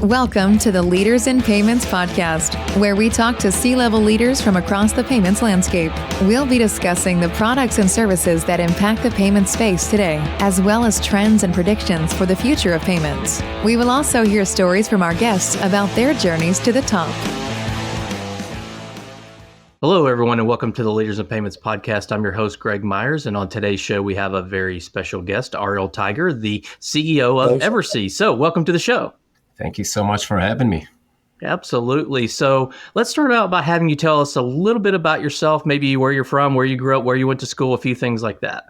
Welcome to the Leaders in Payments podcast, where we talk to C-level leaders from across the payments landscape. We'll be discussing the products and services that impact the payment space today, as well as trends and predictions for the future of payments. We will also hear stories from our guests about their journeys to the top. Hello, everyone, and welcome to the Leaders in Payments podcast. I'm your host, Greg Myers, and on today's show, we have a very special guest, Ariel Tiger, the CEO of EverC. So welcome to the show. Thank you so much for having me. Absolutely. So let's start out by having you tell us a little bit about yourself, maybe where you're from, where you grew up, where you went to school, a few things like that.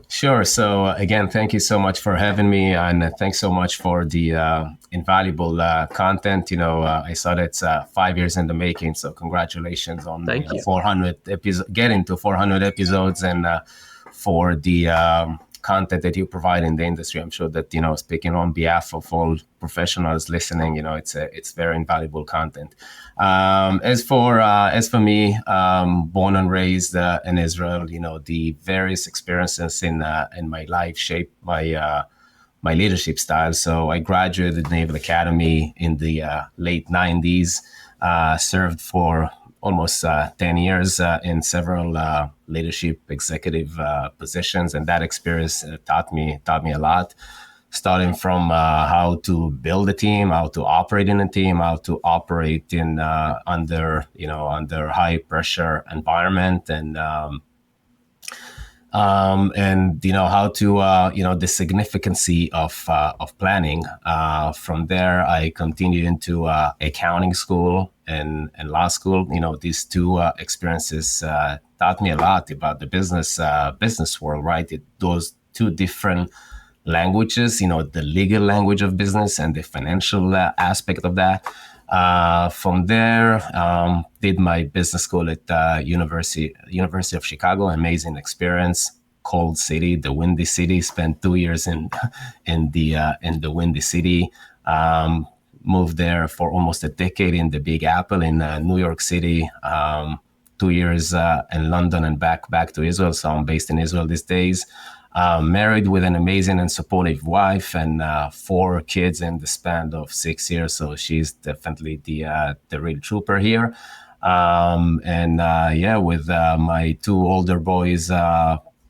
Sure. So again, thank you so much for having me, and thanks so much for the invaluable content. I saw that's 5 years in the making, so congratulations on 400 episodes, getting to 400 episodes, and for the content that you provide in the industry. I'm sure that, speaking on behalf of all professionals listening, it's very invaluable content. As for me, born and raised in Israel, the various experiences in my life shaped my leadership style. So I graduated Naval Academy in the late 90s, served for almost 10 years in several leadership executive positions, and that experience taught me a lot. Starting from how to build a team, how to operate in a team, how to operate in under high pressure environment, and how to the significance of planning. From there, I continued into accounting school and law school. These two experiences taught me a lot about the business world. Right, those two different languages. The legal language of business and the financial aspect of that. From there, did my business school at University of Chicago. Amazing experience. Cold city, the Windy City. Spent 2 years in the Windy City. Moved there for almost a decade in the Big Apple in New York City. 2 years in London and back to Israel. So I'm based in Israel these days. Married with an amazing and supportive wife, and 4 kids in the span of 6 years. So she's definitely the real trooper here. With my 2 older boys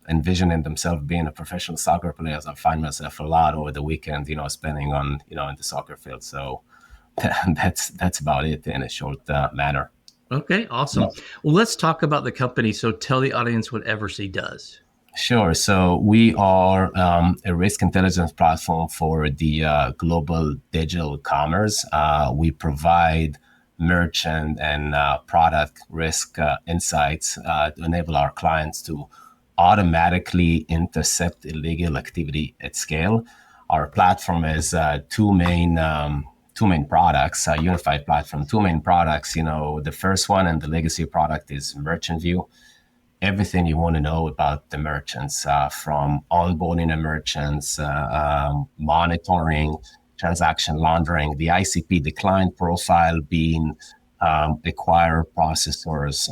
envisioning themselves being a professional soccer player, I find myself a lot over the weekend, spending on in the soccer field. So that's about it in a short manner. Okay, awesome. Well, let's talk about the company. So tell the audience what EverC does. Sure. So we are a risk intelligence platform for the global digital commerce. We provide merchant and product risk insights to enable our clients to automatically intercept illegal activity at scale. Our platform has two main products, a unified platform, 2 main products. The first one and the legacy product is Merchant View. Everything you want to know about the merchants, from onboarding the merchants, monitoring, transaction laundering, the ICP, the client profile being acquirer processors,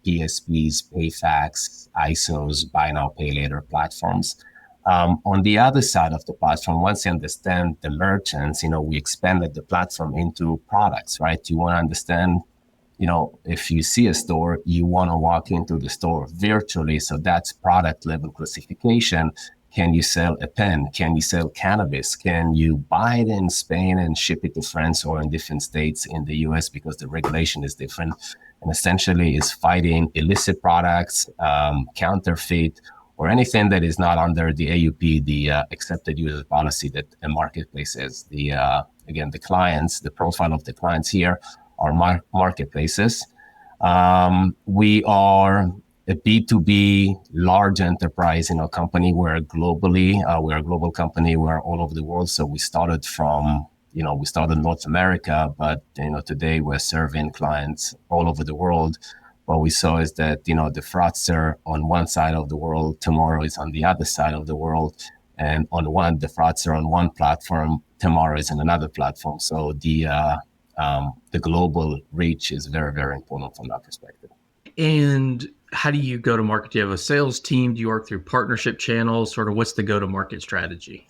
PSPs, PayFacs, ISOs, buy now, pay later platforms. On the other side of the platform, once you understand the merchants, we expanded the platform into products, right? You want to understand, if you see a store, you want to walk into the store virtually. So that's product level classification. Can you sell a pen? Can you sell cannabis? Can you buy it in Spain and ship it to France or in different states in the US because the regulation is different? And essentially is fighting illicit products, counterfeit, or anything that is not under the AUP, the accepted user policy that a marketplace is. Again, the clients, the profile of the clients here are marketplaces. We are a B2B large enterprise, company. We're a global company. We're all over the world. So we started North America, but today we're serving clients all over the world. What we saw is that the fraudster on one side of the world tomorrow is on the other side of the world, and the fraudster on one platform tomorrow is in another platform. So the global reach is very, very important from that perspective. And how do you go to market? Do you have a sales team? Do you work through partnership channels? Sort of what's the go-to-market strategy?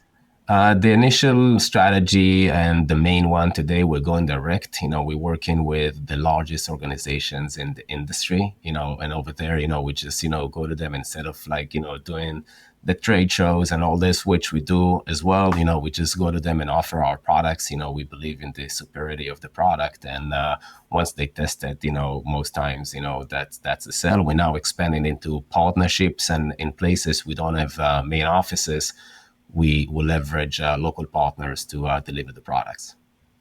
The initial strategy and the main one today, we're going direct. We're working with the largest organizations in the industry, and over there, we just, go to them instead of like, doing the trade shows and all this, which we do as well. We just go to them and offer our products. We believe in the superiority of the product. And once they test it, most times, that's a sell. We're now expanding into partnerships, and in places we don't have main offices, we will leverage local partners to deliver the products.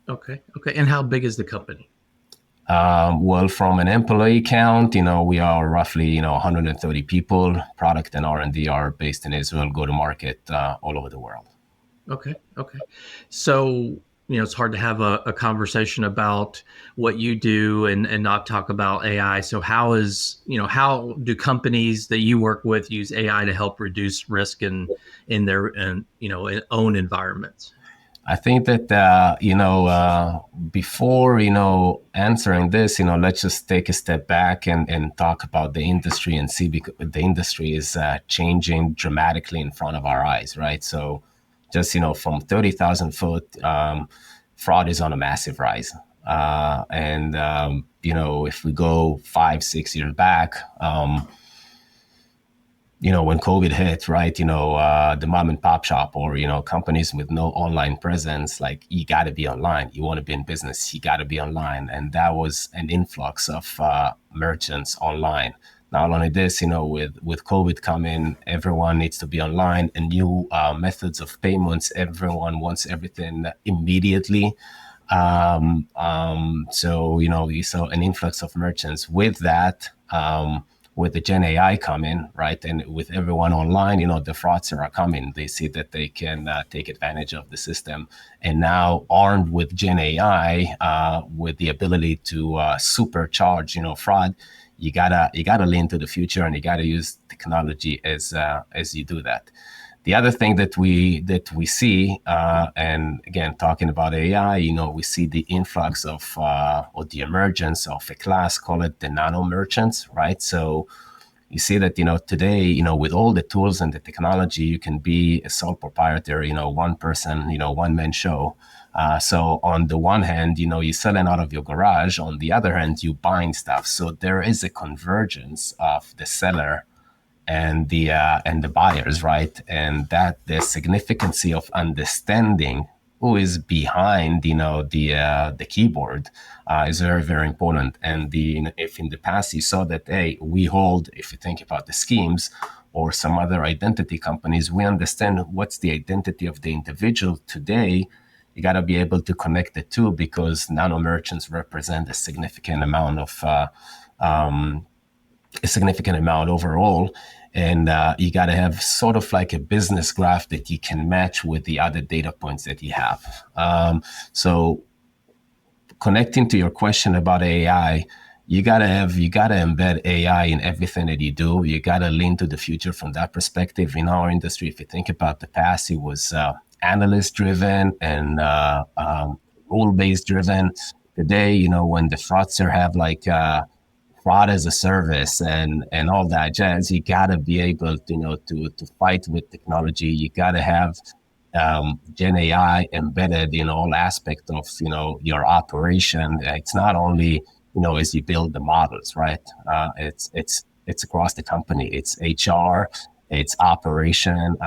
Okay. And how big is the company? Well, from an employee count, we are roughly, 130 people. Product and R&D are based in Israel, go to market all over the world. Okay. So, it's hard to have a conversation about what you do and not talk about AI. So how do companies that you work with use AI to help reduce risk in their own environments? I think that, before, answering this, let's just take a step back and talk about the industry and see, because the industry is changing dramatically in front of our eyes, right? So just, from 30,000 foot, fraud is on a massive rise. If we go 5-6 years back, when COVID hit, right, the mom and pop shop or, companies with no online presence, like, you got to be online. You want to be in business, you got to be online. And that was an influx of merchants online. Not only this, with COVID coming, everyone needs to be online, and new methods of payments. Everyone wants everything immediately. So, you saw an influx of merchants. With that, with the Gen AI coming, right, and with everyone online, the fraudsters are coming. They see that they can take advantage of the system. And now, armed with Gen AI, with the ability to supercharge, fraud, you gotta lean to the future, and you gotta use technology as you do that. The other thing that we see, and again, talking about AI, we see the influx of or the emergence of a class, call it the nano merchants, right? So you see that, today, with all the tools and the technology, you can be a sole proprietor, one person, one man show. So on the one hand, you're selling out of your garage. On the other hand, you buying stuff. So there is a convergence of the seller and the buyers, right? And that the significance of understanding who is behind, the keyboard is very, very important. And if in the past you saw that, hey, we hold, if you think about the schemes or some other identity companies, we understand what's the identity of the individual. Today, you got to be able to connect the two, because nano merchants represent a significant amount overall. And you got to have sort of like a business graph that you can match with the other data points that you have. So connecting to your question about AI, you gotta embed AI in everything that you do. You gotta lean to the future from that perspective. In our industry, if you think about the past, it was analyst driven and rule based driven. Today, when the fraudster have like fraud as a service and all that jazz, you gotta be able to fight with technology. You gotta have Gen AI embedded in all aspects of your operation. It's not only as you build the models, right? It's across the company. It's HR, it's operation.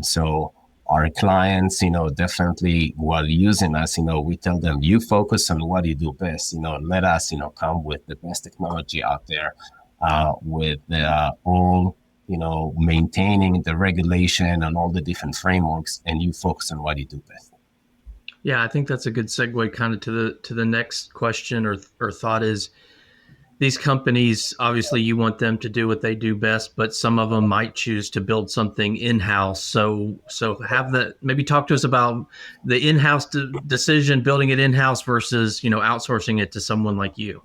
So our clients, definitely while using us, we tell them, you focus on what you do best. Let us, come with the best technology out there, with all, maintaining the regulation and all the different frameworks, and you focus on what you do best. Yeah, I think that's a good segue kind of to the next question or thought is, these companies, obviously you want them to do what they do best, but some of them might choose to build something in-house. So maybe talk to us about the in-house decision, building it in-house versus, outsourcing it to someone like you.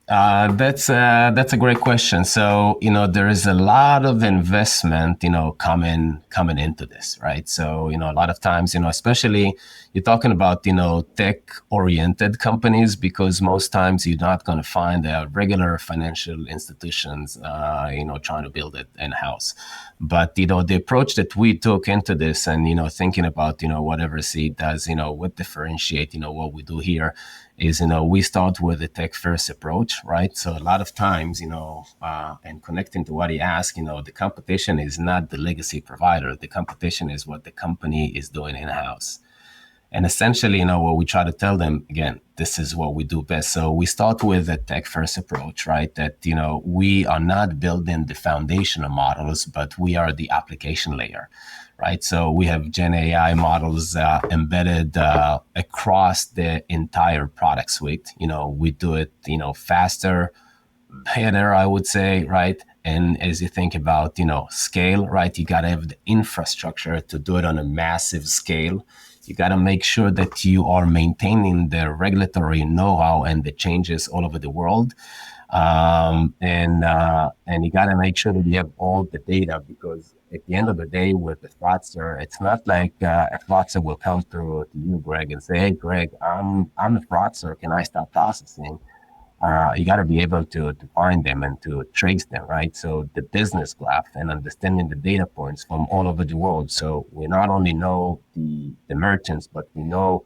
That's a great question. So there is a lot of investment coming into this, right? So a lot of times especially you're talking about tech oriented companies, because most times you're not going to find regular financial institutions trying to build it in house. But the approach that we took into this, and thinking about what EverC does, what differentiate what we do here is we start with a tech first approach, right? So a lot of times and connecting to what he asked, the competition is not the legacy provider. The competition is what the company is doing in house. And essentially, what we try to tell them, again, this is what we do best. So we start with a tech first approach, right? That, we are not building the foundational models, but we are the application layer, right? So we have Gen AI models embedded across the entire product suite. We do it, faster, better, I would say, right? And as you think about, scale, right? You got to have the infrastructure to do it on a massive scale. You got to make sure that you are maintaining the regulatory know-how and the changes all over the world. And you got to make sure that you have all the data, because at the end of the day, with the fraudster, it's not like a fraudster will come through to you, Greg, and say, "Hey, Greg, I'm a fraudster. Can I stop processing?" You got to be able to find them and to trace them, right? So the business graph and understanding the data points from all over the world. So we not only know the merchants, but we know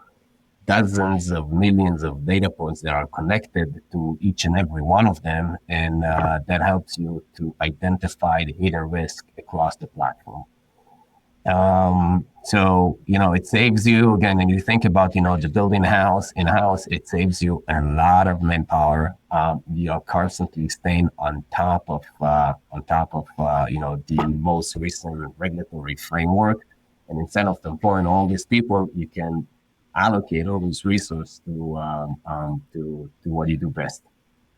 dozens of millions of data points that are connected to each and every one of them. And that helps you to identify the hidden risk across the platform. So, it saves you, again, when you think about, the building house in-house, it saves you a lot of manpower. You are constantly staying on top of the most recent regulatory framework. And instead of employing all these people, you can allocate all those resources to what you do best.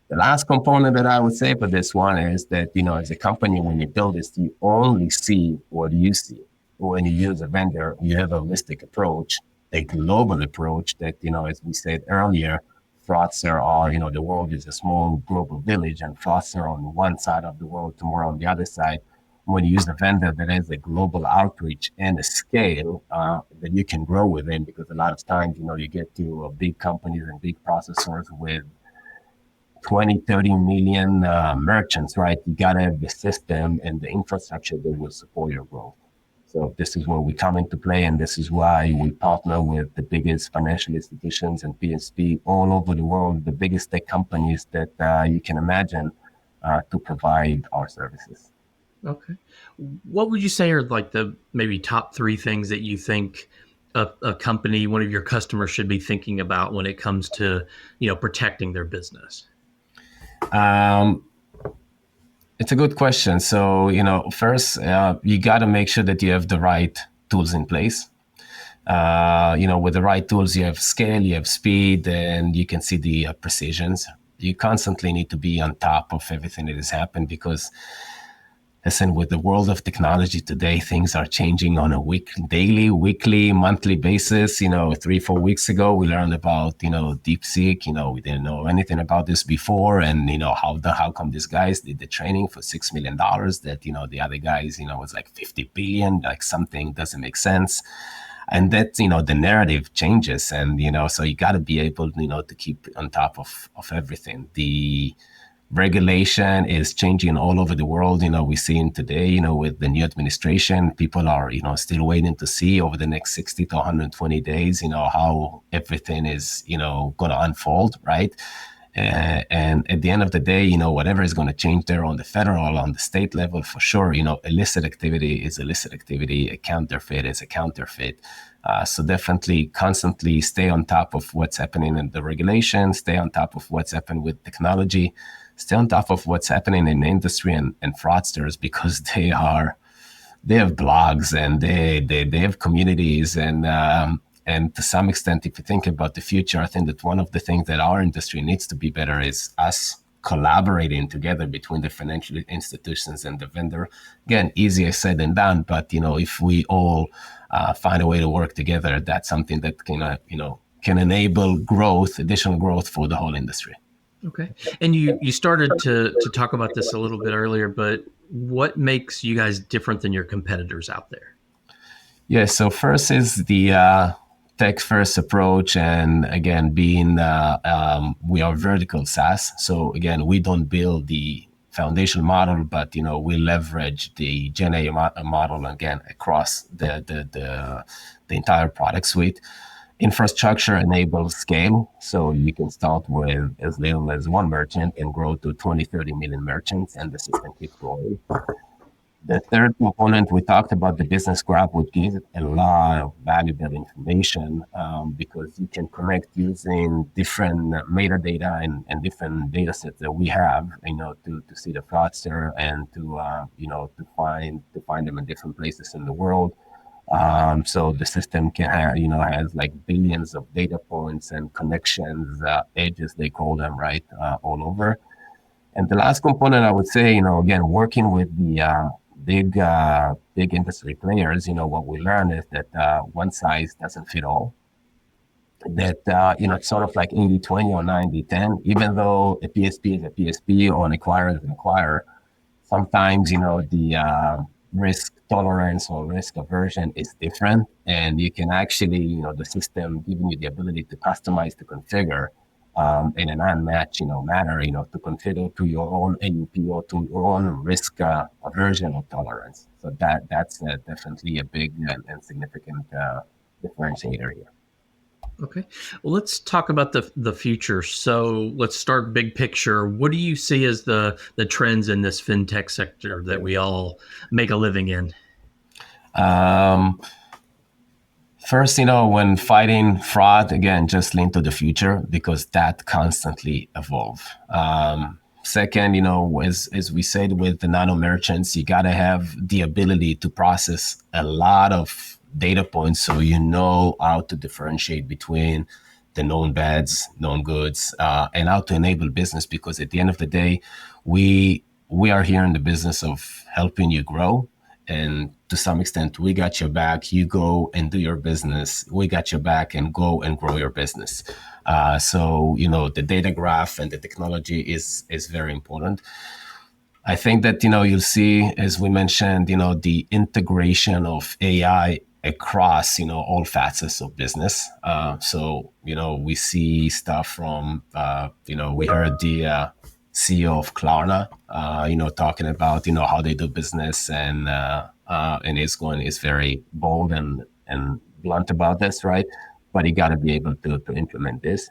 The last component that I would say for this one is that, as a company, when you build this, you only see what you see. When you use a vendor, you have a holistic approach, a global approach that, as we said earlier, fraudster are, the world is a small global village, and fraudster on one side of the world, tomorrow on the other side. When you use a vendor that has a global outreach and a scale that you can grow within, because a lot of times, you get to big companies and big processors with 20, 30 million merchants, right? You got to have the system and the infrastructure that will support your growth. So this is where we come into play, and this is why we partner with the biggest financial institutions and PSP all over the world, the biggest tech companies that you can imagine, to provide our services. Okay. What would you say are like the maybe top three things that you think a company, one of your customers, should be thinking about when it comes to, protecting their business? It's a good question. So, first, you got to make sure that you have the right tools in place. With the right tools, you have scale, you have speed, and you can see the precisions. You constantly need to be on top of everything that has happened, because listen, with the world of technology today, things are changing on a daily, weekly, monthly basis. 3-4 weeks ago, we learned about, DeepSeek. We didn't know anything about this before. And, how come these guys did the training for $6 million that, the other guys, was like 50 billion, like something doesn't make sense. And that, the narrative changes. And, so you got to be able, to keep on top of everything. The regulation is changing all over the world. We're seeing today, with the new administration, people are, still waiting to see over the next 60 to 120 days, how everything is, going to unfold, right? And at the end of the day, whatever is going to change there on the federal, on the state level, for sure, illicit activity is illicit activity, a counterfeit is a counterfeit. So definitely constantly stay on top of what's happening in the regulation, stay on top of what's happening with technology, stay on top of what's happening in the industry and fraudsters, because they have blogs and they have communities. And to some extent, if you think about the future, I think that one of the things that our industry needs to be better is us collaborating together between the financial institutions and the vendor. Again, easier said than done, but if we all find a way to work together, that's something that can enable growth, additional growth for the whole industry. Okay. And you started to talk about this a little bit earlier, but what makes you guys different than your competitors out there? Yeah, so first is the tech first approach. And again, being we are vertical SaaS. So again, we don't build the foundation model, but we leverage the Gen A model again across the entire product suite. Infrastructure enables scale. So you can start with as little as one merchant and grow to 20, 30 million merchants, and the system keeps growing. The third component, we talked about the business graph, which gives a lot of valuable information because you can connect using different metadata and different data sets that we have, to see the fraudster and to find them in different places in the world. So the system can have, has like billions of data points and connections, edges they call them, right, all over. And the last component, I would say, again, working with the big industry players, what we learned is that one size doesn't fit all. That, it's sort of like 80-20 or 90-10, even though a PSP is a PSP or an acquirer is an acquirer. Sometimes, the risk tolerance or risk aversion is different. And you can actually, the system giving you the ability to customize, to configure in an unmatched, manner, to configure to your own AUP or to your own risk aversion or tolerance. So that's definitely a big and significant differentiator here. Okay. Well, let's talk about the future. So let's start big picture. What do you see as the trends in this fintech sector that we all make a living in? Um, First, when fighting fraud, again, just lean to the future because that constantly evolve. Second, as we said with the nano merchants, you got to have the ability to process a lot of data points so you know how to differentiate between the known bads, known goods, and how to enable business. Because at the end of the day, we are here in the business of helping you grow. And to some extent, we got your back. You go and do your business. We got your back and go and grow your business. So the data graph and the technology is very important. I think that you'll see, as we mentioned, the integration of AI across all facets of business. So we see stuff from we heard the CEO of Klarna, talking about how they do business, and is very bold and blunt about this, right? But you got to be able to implement this.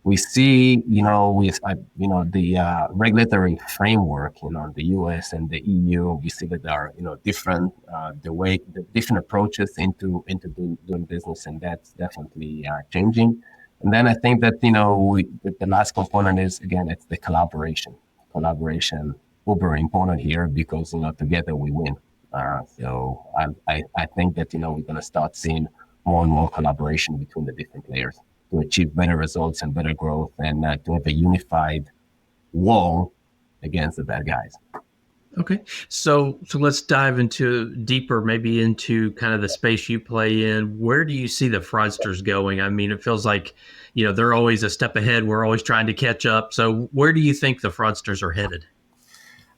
We see, the regulatory framework, the U.S. and the EU. We see that there are, different the different approaches into doing business, and that's definitely changing. And then I think that the last component is, again, it's the collaboration. Collaboration, uber important here because together we win. So I think that we're going to start seeing more and more collaboration between the different players to achieve better results and better growth, and to have a unified wall against the bad guys. Okay. So let's dive into deeper, maybe into kind of the space you play in. Where do you see the fraudsters going? I mean, it feels like, they're always a step ahead. We're always trying to catch up. So where do you think the fraudsters are headed?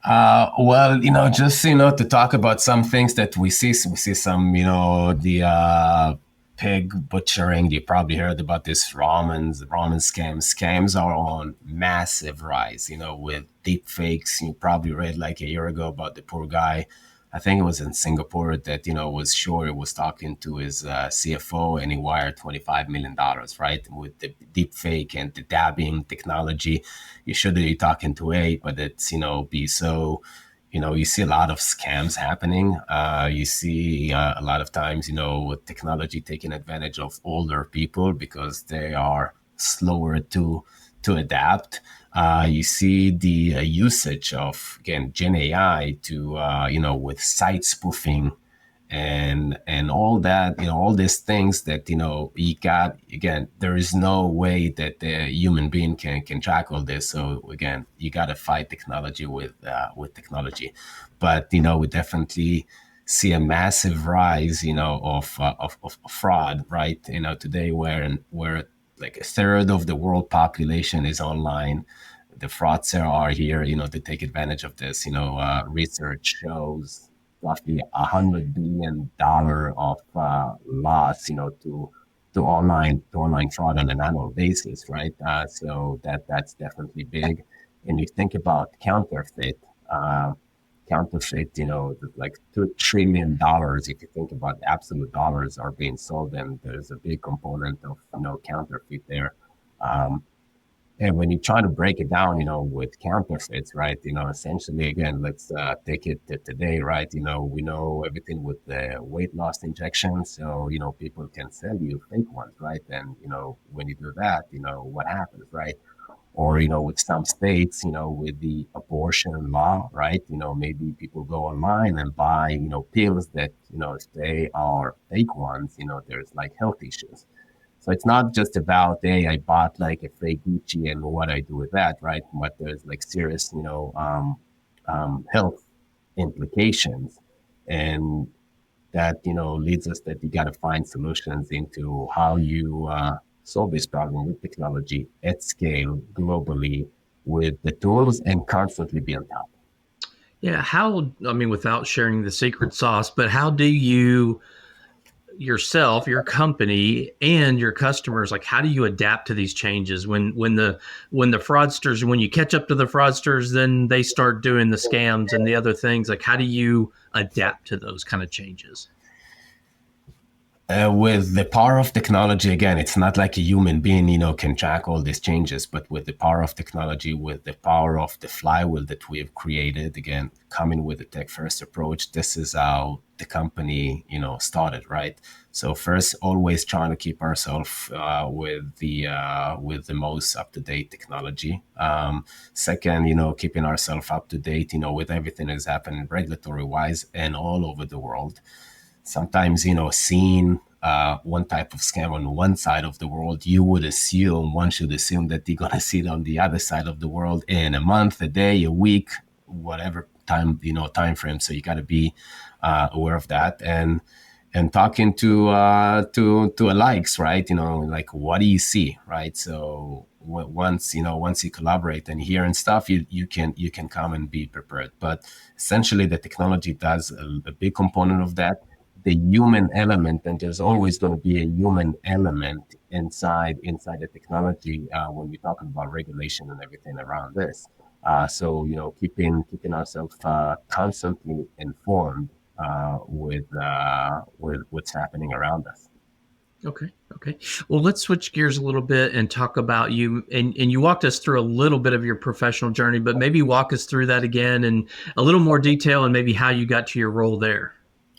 Well, just, to talk about some things that we see some, the pig butchering. You probably heard about this ramen scams. Scams are on massive rise, with deep fakes. You probably read like a year ago about the poor guy. I think it was in Singapore that, was sure he was talking to his CFO and he wired $25 million, right? With the deep fake and the dabbing technology, you should be talking to A, but it's, be so, you see a lot of scams happening. You see a lot of times, with technology taking advantage of older people because they are slower to adapt. You see the usage of, again, Gen AI to, with site spoofing and all that, all these things that, you got, again, there is no way that the human being can tackle this. So again, you got to fight technology with technology. But, we definitely see a massive rise, of fraud, right? Today where like a third of the world population is online. The fraudsters are here, to take advantage of this. Research shows roughly $100 billion of loss, to online fraud on an annual basis, right? So that's definitely big. And you think about counterfeit, like $2 trillion. If you think about absolute dollars are being sold, and there's a big component of counterfeit there. Um, and when you try to break it down, with counterfeits, right? Essentially, again, let's take it to today, right? We know everything with the weight loss injection, so people can sell you fake ones, right? And when you do that, what happens, right? Or with some states, with the abortion law, right? Maybe people go online and buy pills that if they are fake ones, there's like health issues. So it's not just about, hey, I bought like a fake Gucci and what I do with that, right? But there's like serious health implications, and that leads us that you got to find solutions into how you solve this problem with technology at scale globally, with the tools, and constantly be on top. Yeah. Without sharing the secret sauce, but how do you yourself, your company, and your customers, like, how do you adapt to these changes when the fraudsters, when you catch up to the fraudsters, then they start doing the scams and the other things? Like, how do you adapt to those kind of changes? With the power of technology, again, it's not like a human being, can track all these changes, but with the power of technology, with the power of the flywheel that we have created, again, coming with a tech first approach, this is how the company, started, right? So first, always trying to keep ourselves with the most up to date technology. Second, keeping ourselves up to date, with everything that's happening regulatory wise and all over the world. Sometimes, seeing one type of scam on one side of the world, one should assume that you're going to see it on the other side of the world in a month, a day, a week, whatever time frame. So you got to be aware of that, and talking to alikes, right? Like, what do you see, right? So once you collaborate and hearing stuff, you can come and be prepared. But essentially, the technology does a big component of that. The human element, and there's always going to be a human element inside the technology when we're talking about regulation and everything around this. So keeping ourselves constantly informed with what's happening around us. Okay. Well, let's switch gears a little bit and talk about you. And you walked us through a little bit of your professional journey, but maybe walk us through that again in a little more detail, and maybe how you got to your role there.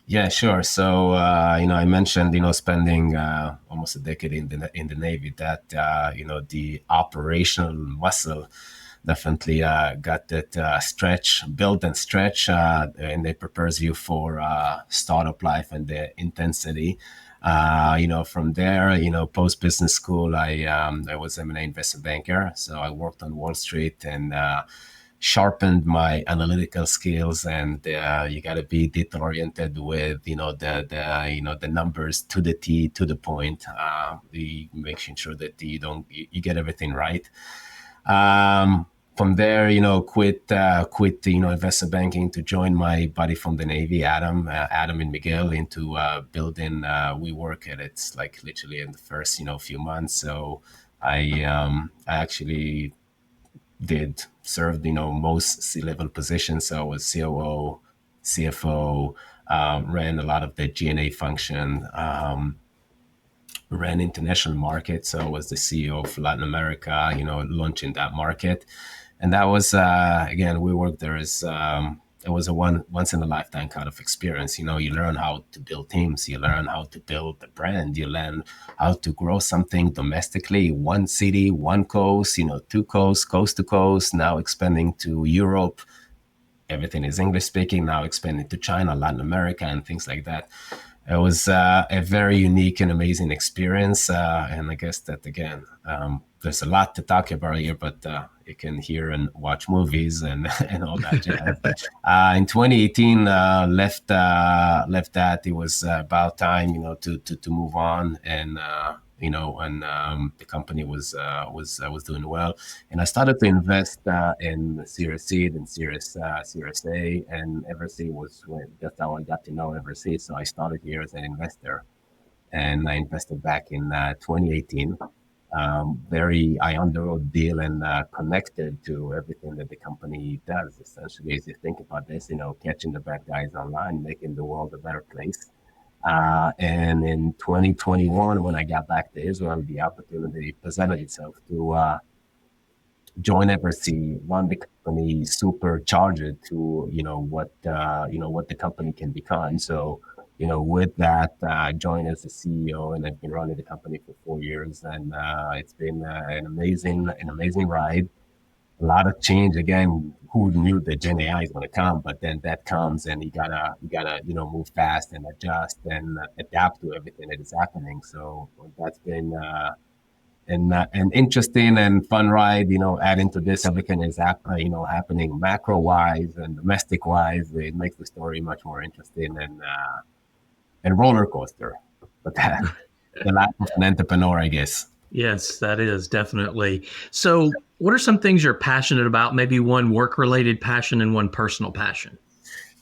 Yeah, sure. So, I mentioned, spending almost a decade in the Navy. That the operational muscle definitely got that build and stretch, and it prepares you for startup life and the intensity. From there, post business school, I was M&A investment banker, so I worked on Wall Street and sharpened my analytical skills, and you got to be detail oriented with the numbers to the T, to the point, making sure that you get everything right. From there, quit investment banking to join my buddy from the Navy, Adam and Miguel, into building WeWork, and it's like literally in the first few months. So I actually served most C-level positions. So I was COO, CFO, ran a lot of the G&A function, ran international markets. So I was the CEO of Latin America, launching that market. And that was, again, WeWork, it was a once in a lifetime kind of experience. You learn how to build teams, you learn how to build the brand, you learn how to grow something domestically, one city, one coast, two coasts, coast to coast, now expanding to Europe. Everything is English speaking, now expanding to China, Latin America, and things like that. It was a very unique and amazing experience. And I guess that, again, there's a lot to talk about here, but you can hear and watch movies and all that jazz. In 2018, left that. It was about time, to move on and, and the company was doing well. And I started to invest in Series Seed and Series A, and EverC that's how I got to know EverC. So I started here as an investor, and I invested back in 2018. I underwrote deal and connected to everything that the company does. Essentially, as you think about this, catching the bad guys online, making the world a better place. And in 2021, when I got back to Israel, the opportunity presented itself to join EverC, run the company, supercharge it to what the company can become. So with that, I joined as the CEO, and I've been running the company for 4 years, and it's been an amazing ride. A lot of change. Again, who knew that Gen AI is going to come? But then that comes, and you gotta move fast and adjust and adapt to everything that is happening. So that's been an interesting and fun ride. Adding to this, everything is happening macro wise and domestic wise. It makes the story much more interesting and roller coaster. But the life of an entrepreneur, I guess. Yes, that is definitely. So, what are some things you're passionate about? Maybe one work-related passion and one personal passion.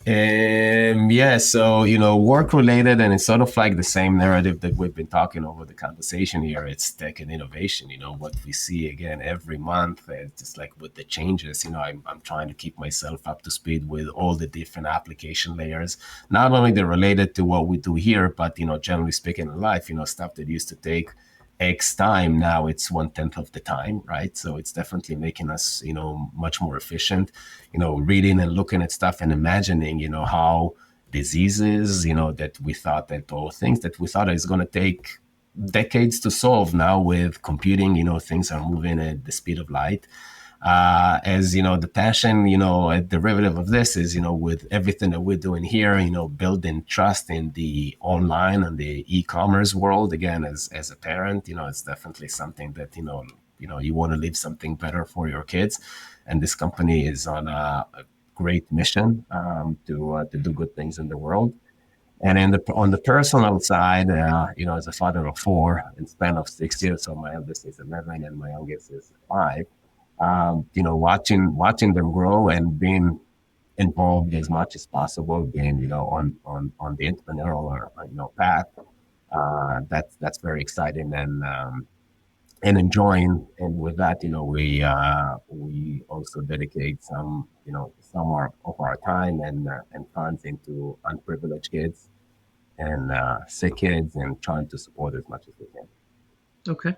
Yeah, so work related, and it's sort of like the same narrative that we've been talking over the conversation here. It's tech and innovation. What we see again every month. It's just like with the changes. I'm trying to keep myself up to speed with all the different application layers. Not only they're related to what we do here, but generally speaking in life. Stuff that used to take X time, now it's 1/10 of the time, right? So it's definitely making us, much more efficient, reading and looking at stuff and imagining, how diseases, that we thought that, or things that we thought is going to take decades to solve, now with computing, things are moving at the speed of light. As the passion, a derivative of this is, with everything that we're doing here, building trust in the online and the e-commerce world. Again, as a parent, it's definitely something that you want to leave something better for your kids, and this company is on a great mission to do good things in the world. And on the personal side, as a father of four, in span of 6 years, so my eldest is 11 and my youngest is 5. Watching them grow and being involved as much as possible, being on the entrepreneurial path. That's very exciting and enjoying. And with that, we also dedicate some of our time and funds into unprivileged kids and sick kids, and trying to support as much as we can. Okay.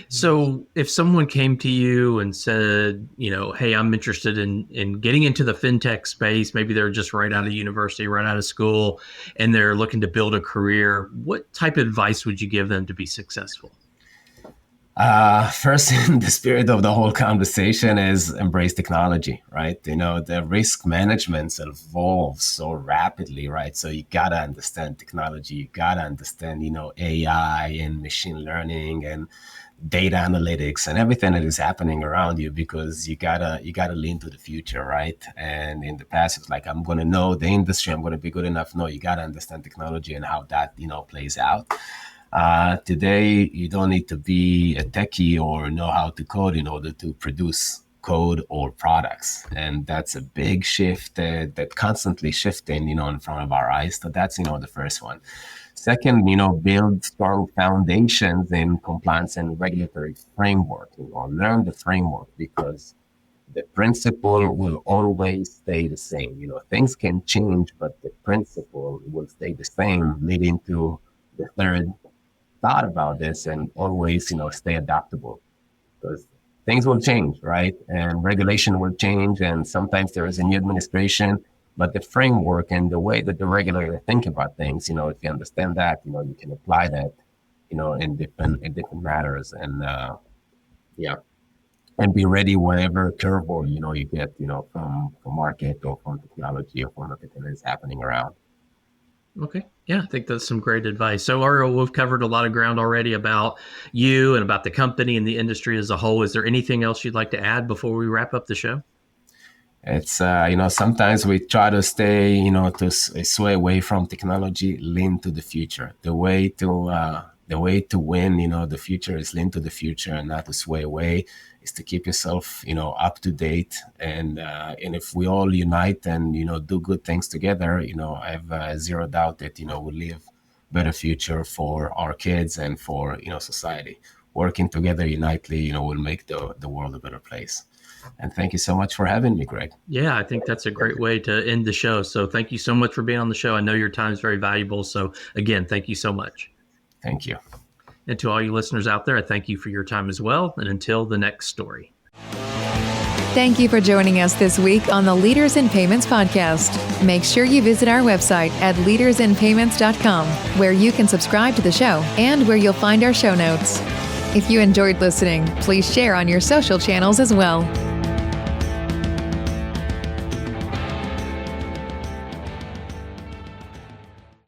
So if someone came to you and said, hey, I'm interested in getting into the fintech space, maybe they're just right out of university, right out of school, and they're looking to build a career, what type of advice would you give them to be successful? First, in the spirit of the whole conversation, is embrace technology, right? The risk management evolves so rapidly, right? So you gotta understand technology. You gotta understand, AI and machine learning and data analytics and everything that is happening around you, because you gotta lean to the future, right? And in the past, it's like, I'm gonna know the industry, I'm gonna be good enough. No, you gotta understand technology and how that plays out. Today, you don't need to be a techie or know how to code in order to produce code or products. And that's a big shift that constantly shifting, in front of our eyes. So that's, the first one. Second, build strong foundations in compliance and regulatory framework. Learn the framework, because the principle will always stay the same. Things can change, but the principle will stay the same, leading to the third thought about this, and always, stay adaptable, because things will change, right? And regulation will change, and sometimes there is a new administration, but the framework and the way that the regulator think about things, if you understand that, you can apply that, in different matters, and and be ready whatever curveball, you get, from market or from technology or from everything that is happening around. Okay. Yeah, I think that's some great advice. So, Ariel, we've covered a lot of ground already about you and about the company and the industry as a whole. Is there anything else you'd like to add before we wrap up the show? It's, sometimes we try to stay, to sway away from technology, lean to the future. The way to, the way to win, the future is linked to the future and not to sway away, is to keep yourself, up to date. And if we all unite and, do good things together, I have zero doubt that, we'll leave better future for our kids and for, society. Working together unitedly, will make the world a better place. And thank you so much for having me, Greg. Yeah, I think that's a great way to end the show. So thank you so much for being on the show. I know your time is very valuable. So again, thank you so much. Thank you. And to all you listeners out there, I thank you for your time as well. And until the next story. Thank you for joining us this week on the Leaders in Payments podcast. Make sure you visit our website at leadersinpayments.com, where you can subscribe to the show and where you'll find our show notes. If you enjoyed listening, please share on your social channels as well.